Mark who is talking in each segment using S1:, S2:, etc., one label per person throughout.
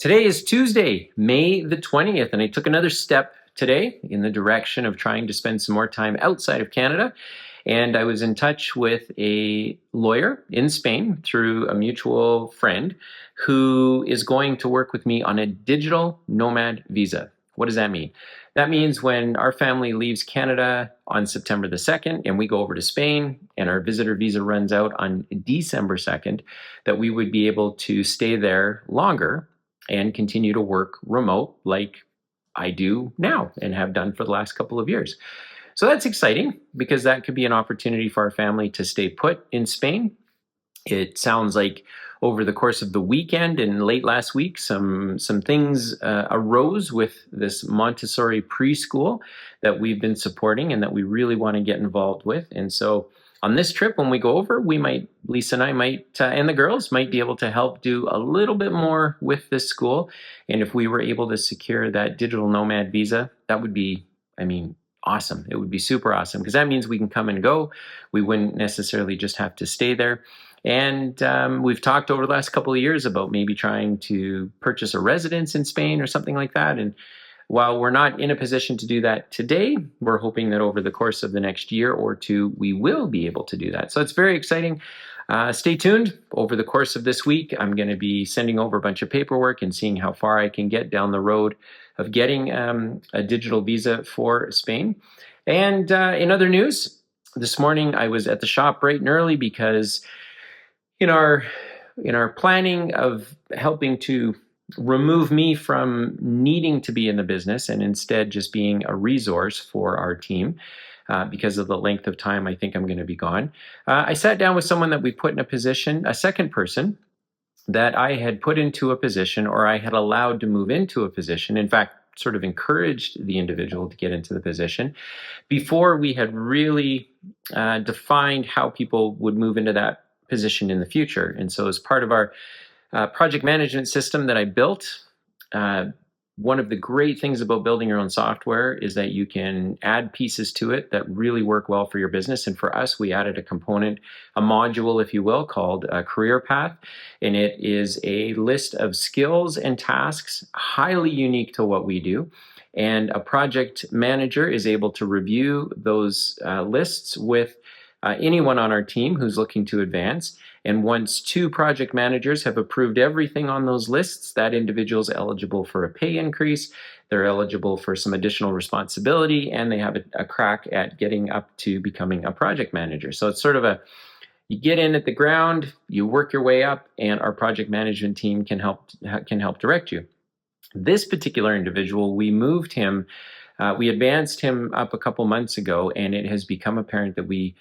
S1: Today is Tuesday, May the 20th, and I took another step today in the direction of trying to spend some more time outside of Canada. And I was in touch with a lawyer in Spain through a mutual friend who is going to work with me on a digital nomad visa. What does that mean? That means when our family leaves Canada on September the 2nd and we go over to Spain and our visitor visa runs out on December 2nd, that we would be able to stay there longer and continue to work remote like I do now and have done for the last couple of years. So that's exciting because that could be an opportunity for our family to stay put in Spain. It sounds like over the course of the weekend and late last week, some things arose with this Montessori preschool that we've been supporting and that we really want to get involved with. And so on this trip, when we go over, Lisa and I might, and the girls might be able to help do a little bit more with this school. And if we were able to secure that digital nomad visa, that would be, awesome. It would be super awesome because that means we can come and go. We wouldn't necessarily just have to stay there. And we've talked over the last couple of years about maybe trying to purchase a residence in Spain or something like that. And while we're not in a position to do that today, we're hoping that over the course of the next year or two, we will be able to do that. So it's very exciting. Stay tuned. Over the course of this week, I'm going to be sending over a bunch of paperwork and seeing how far I can get down the road of getting a digital visa for Spain. And in other news, this morning I was at the shop bright and early because in our planning of helping to remove me from needing to be in the business and instead just being a resource for our team because of the length of time I think I'm going to be gone. I sat down with someone that we put in a position, a second person that I had put into a position or I had allowed to move into a position. In fact, sort of encouraged the individual to get into the position before we had really defined how people would move into that position in the future. And so as part of our project management system that I built, one of the great things about building your own software is that you can add pieces to it that really work well for your business. And for us, we added a component, a module, if you will, called a career path. And it is a list of skills and tasks highly unique to what we do. And a project manager is able to review those lists with anyone on our team who's looking to advance. And once two project managers have approved everything on those lists, that individual is eligible for a pay increase. They're eligible for some additional responsibility, and they have a crack at getting up to becoming a project manager. So it's sort of you get in at the ground, you work your way up, and our project management team can help direct you. This particular individual, we advanced him up a couple months ago, and it has become apparent that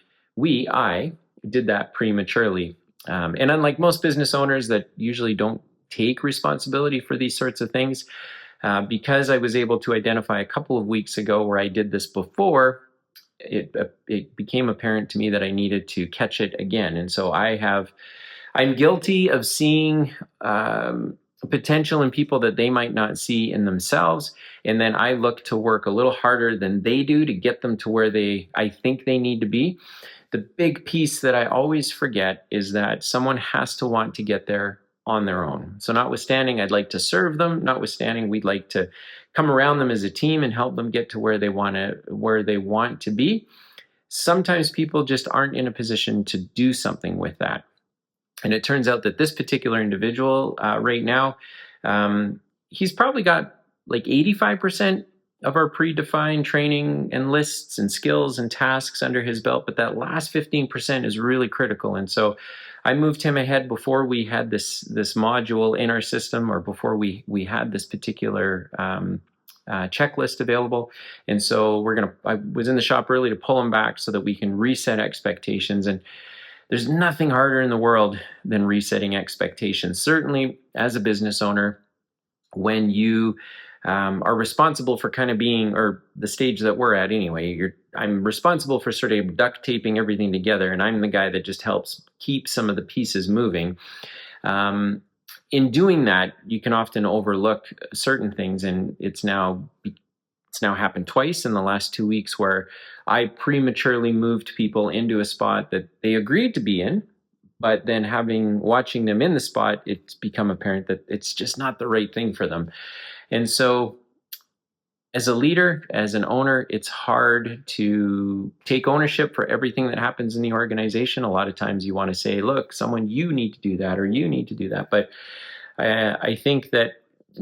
S1: I did that prematurely. And unlike most business owners that usually don't take responsibility for these sorts of things, because I was able to identify a couple of weeks ago where I did this before, it became apparent to me that I needed to catch it again. And so I'm guilty of seeing potential in people that they might not see in themselves. And then I look to work a little harder than they do to get them to where I think they need to be. The big piece that I always forget is that someone has to want to get there on their own. So notwithstanding, I'd like to serve them. Notwithstanding, we'd like to come around them as a team and help them get to where they want to be. Sometimes people just aren't in a position to do something with that. And it turns out that this particular individual right now, he's probably got like 85% of our predefined training and lists and skills and tasks under his belt, but that last 15% is really critical. And so I moved him ahead before we had this module in our system, or before we had this particular checklist available. And so I was in the shop early to pull him back so that we can reset expectations. And there's nothing harder in the world than resetting expectations. Certainly as a business owner, when you are responsible for kind of being, or the stage that we're at anyway, I'm responsible for sort of duct taping everything together, and I'm the guy that just helps keep some of the pieces moving. In doing that, you can often overlook certain things, and it's now happened twice in the last 2 weeks where I prematurely moved people into a spot that they agreed to be in, But then watching them in the spot, it's become apparent that it's just not the right thing for them. And so as a leader, as an owner, it's hard to take ownership for everything that happens in the organization. A lot of times you want to say, look, someone, you need to do that, or you need to do that. But I think that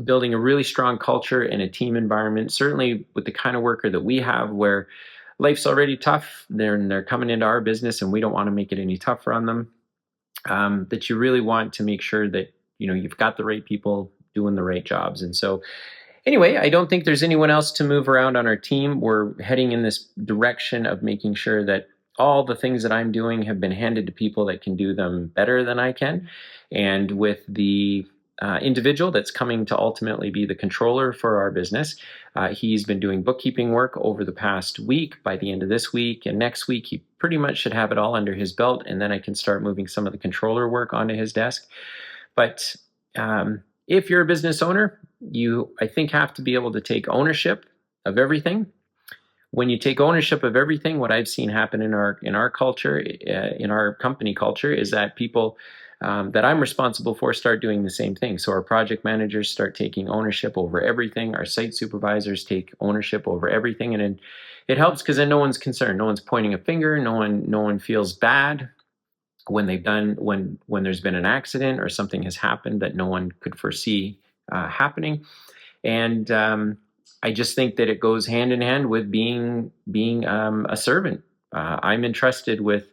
S1: building a really strong culture and a team environment, certainly with the kind of worker that we have, where life's already tough, they're coming into our business and we don't want to make it any tougher on them, that you really want to make sure that you've got the right people doing the right jobs. And so anyway, I don't think there's anyone else to move around on our team. We're heading in this direction of making sure that all the things that I'm doing have been handed to people that can do them better than I can. And with the individual that's coming to ultimately be the controller for our business, he's been doing bookkeeping work over the past week. By the end of this week and next week, he pretty much should have it all under his belt. And then I can start moving some of the controller work onto his desk. But if you're a business owner, you, I think, have to be able to take ownership of everything. When you take ownership of everything, what I've seen happen in our culture, in our company culture, is that people that I'm responsible for start doing the same thing. So our project managers start taking ownership over everything. Our site supervisors take ownership over everything, and it helps because then no one's concerned, no one's pointing a finger, no one feels bad when there's been an accident or something has happened that no one could foresee happening. And I just think that it goes hand in hand with being a servant. I'm entrusted with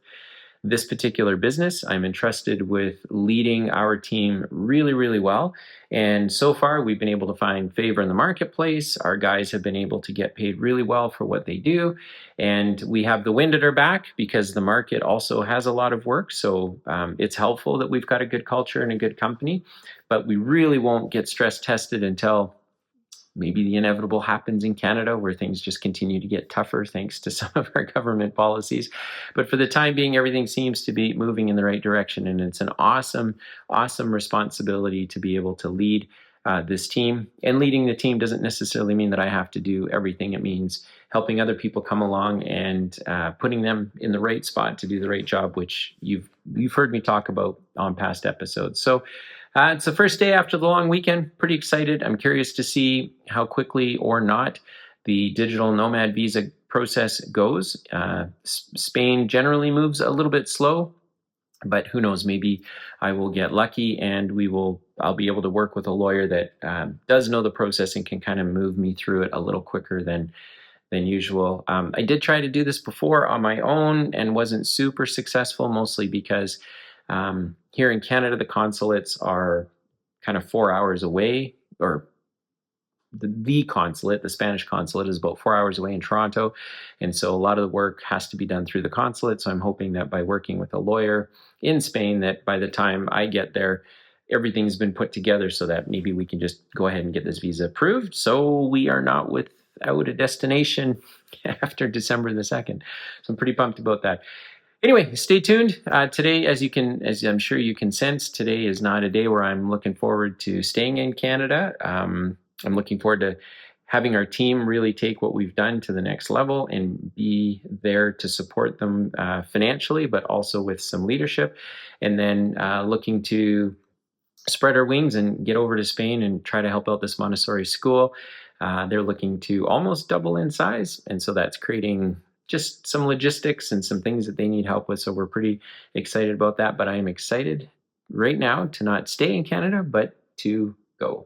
S1: this particular business. I'm entrusted with leading our team really, really well. And so far, we've been able to find favor in the marketplace. Our guys have been able to get paid really well for what they do. And we have the wind at our back because the market also has a lot of work. So it's helpful that we've got a good culture and a good company. But we really won't get stress tested until maybe the inevitable happens in Canada, where things just continue to get tougher thanks to some of our government policies. But for the time being, everything seems to be moving in the right direction. And it's an awesome, awesome responsibility to be able to lead this team. And leading the team doesn't necessarily mean that I have to do everything. It means helping other people come along and putting them in the right spot to do the right job, which you've heard me talk about on past episodes. So it's the first day after the long weekend. Pretty excited. I'm curious to see how quickly or not the digital Nomad visa process goes. Spain generally moves a little bit slow, but who knows? Maybe I will get lucky and I'll be able to work with a lawyer that does know the process and can kind of move me through it a little quicker than usual. I did try to do this before on my own and wasn't super successful, mostly because here in Canada, the consulates are kind of 4 hours away, or the consulate, the Spanish consulate, is about 4 hours away in Toronto. And so a lot of the work has to be done through the consulate. So I'm hoping that by working with a lawyer in Spain, that by the time I get there, everything's been put together so that maybe we can just go ahead and get this visa approved. So we are not without a destination after December the 2nd. So I'm pretty pumped about that. Anyway, stay tuned. Today, as I'm sure you can sense, today is not a day where I'm looking forward to staying in Canada. I'm looking forward to having our team really take what we've done to the next level and be there to support them financially, but also with some leadership. And then looking to spread our wings and get over to Spain and try to help out this Montessori school. They're looking to almost double in size. And so that's creating just some logistics and some things that they need help with. So we're pretty excited about that. But I am excited right now to not stay in Canada, but to go.